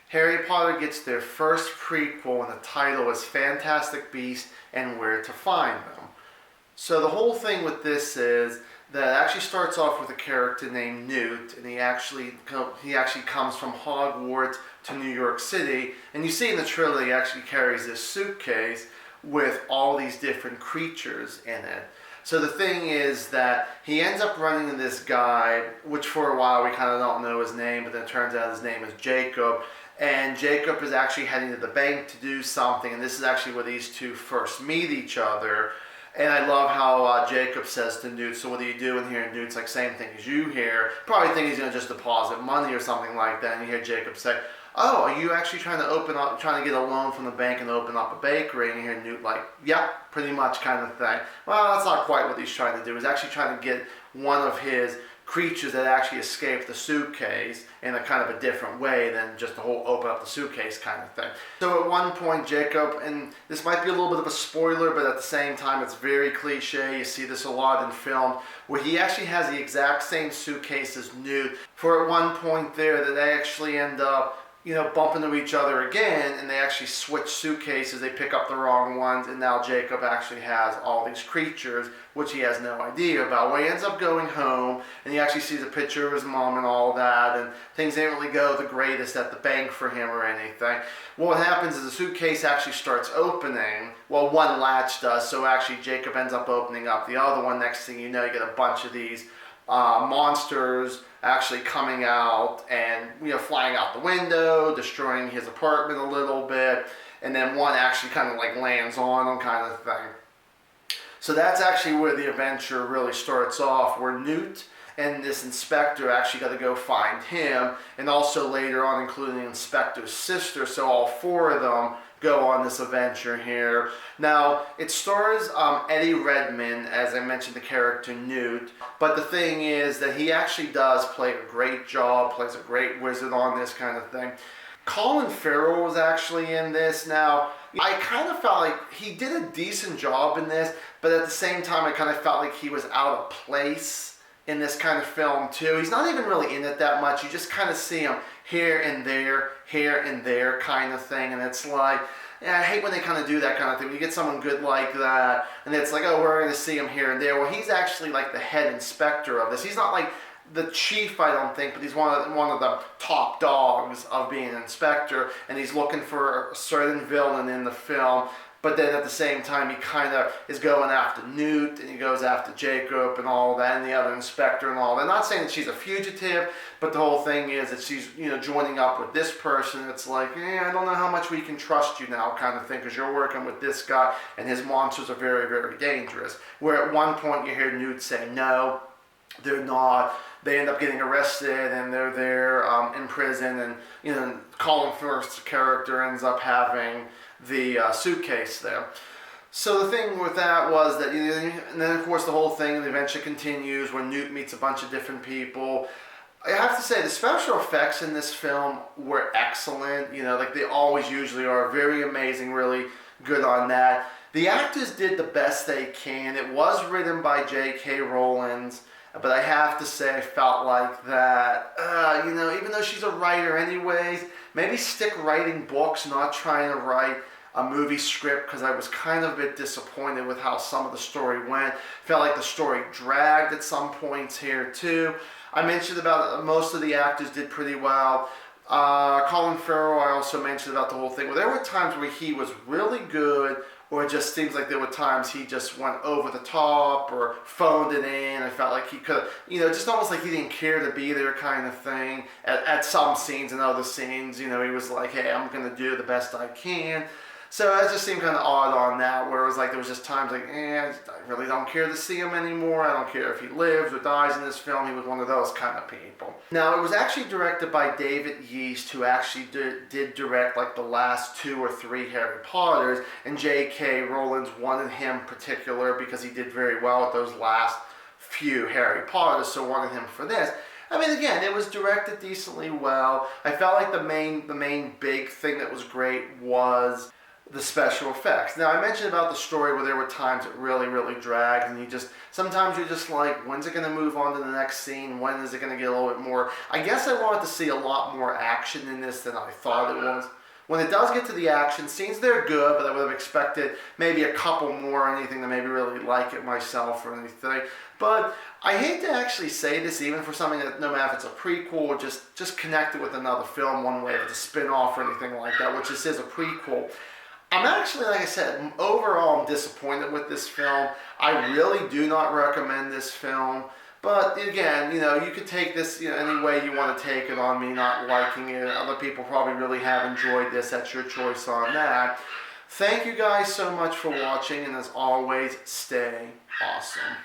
Harry Potter gets their first prequel, and the title is Fantastic Beasts and Where to Find Them. So the whole thing with this is that it actually starts off with a character named Newt, and he actually comes from Hogwarts to New York City, and you see in the trailer he actually carries this suitcase with all these different creatures in it. So the thing is that he ends up running into this guy, which for a while we kind of don't know his name, but then it turns out his name is Jacob. And Jacob is actually heading to the bank to do something, and this is actually where these two first meet each other. And I love how Jacob says to Newt, so what are you doing here? And Newt's like, same thing as you here. Probably think he's going to just deposit money or something like that. And you hear Jacob say, oh, are you actually trying to get a loan from the bank and open up a bakery? And you hear Newt like, yeah, pretty much kind of thing. Well, that's not quite what he's trying to do. He's actually trying to get one of his creatures that actually escaped the suitcase in a kind of a different way than just the whole open up the suitcase kind of thing. So at one point Jacob, and this might be a little bit of a spoiler, but at the same time it's very cliche, you see this a lot in film, where he actually has the exact same suitcase as Newt. For at one point there that they actually end up bump into each other again, and they actually switch suitcases, they pick up the wrong ones, and now Jacob actually has all these creatures, which he has no idea about. Well, he ends up going home, and he actually sees a picture of his mom and all that, and things didn't really go the greatest at the bank for him or anything. Well, what happens is the suitcase actually starts opening, well, one latch does, so actually Jacob ends up opening up the other one. Next thing you know, you get a bunch of these monsters actually coming out and flying out the window, destroying his apartment a little bit, and then one actually kind of like lands on him kind of thing. So that's actually where the adventure really starts off, where Newt and this inspector actually got to go find him, and also later on including the inspector's sister, so all four of them go on this adventure here. Now, it stars Eddie Redmayne, as I mentioned, the character Newt, but the thing is that he actually does play a great job, plays a great wizard on this kind of thing. Colin Farrell was actually in this. Now, I kind of felt like he did a decent job in this, but at the same time, I kind of felt like he was out of place in this kind of film too. He's not even really in it that much. You just kind of see him here and there kind of thing, and it's like, yeah, I hate when they kind of do that kind of thing. When you get someone good like that, and it's like, oh, we're going to see him here and there. Well, he's actually like the head inspector of this. He's not like the chief, I don't think, but he's one of the top dogs of being an inspector, and he's looking for a certain villain in the film. But then at the same time, he kind of is going after Newt, and he goes after Jacob and all that, and the other inspector and all that. I'm not saying that she's a fugitive, but the whole thing is that she's, joining up with this person. It's like, I don't know how much we can trust you now kind of thing, because you're working with this guy, and his monsters are very, very dangerous. Where at one point you hear Newt say, no, they're not. They end up getting arrested, and they're there in prison, and Colin Farrell's character ends up having the suitcase there. So the thing with that was that, and then of course the whole thing, the adventure continues where Newt meets a bunch of different people. I have to say the special effects in this film were excellent, like they always usually are, very amazing, really good on that. The actors did the best they can. It was written by J.K. Rowling, but I have to say I felt like that, even though she's a writer anyways, maybe stick writing books, not trying to write a movie script, because I was kind of a bit disappointed with how some of the story went. Felt like the story dragged at some points here too. I mentioned about most of the actors did pretty well. Colin Farrell, I also mentioned about the whole thing. Well, there were times where he was really good, or it just seems like there were times he just went over the top or phoned it in. I felt like he could, just almost like he didn't care to be there kind of thing. At some scenes and other scenes, he was like, hey, I'm going to do the best I can. So it just seemed kind of odd on that, where it was like there was just times like, I really don't care to see him anymore. I don't care if he lives or dies in this film. He was one of those kind of people. Now, it was actually directed by David Yeast, who actually did direct like the last 2 or 3 Harry Potters, and J.K. Rowling wanted him particular because he did very well with those last few Harry Potters, so wanted him for this. I mean, again, it was directed decently well. I felt like the main big thing that was great was the special effects. Now, I mentioned about the story where there were times it really, really dragged, and sometimes you're just like, when's it going to move on to the next scene? When is it going to get a little bit more? I guess I wanted to see a lot more action in this than I thought it was. When it does get to the action scenes, they're good, but I would have expected maybe a couple more or anything to maybe really like it myself or anything. But I hate to actually say this, even for something that, no matter if it's a prequel or just connected with another film one way, if it's a spin-off or anything like that, which this is a prequel. I'm actually, like I said, overall I'm disappointed with this film. I really do not recommend this film. But again, you could take this any way you want to take it on me not liking it. Other people probably really have enjoyed this. That's your choice on that. Thank you guys so much for watching, and as always, stay awesome.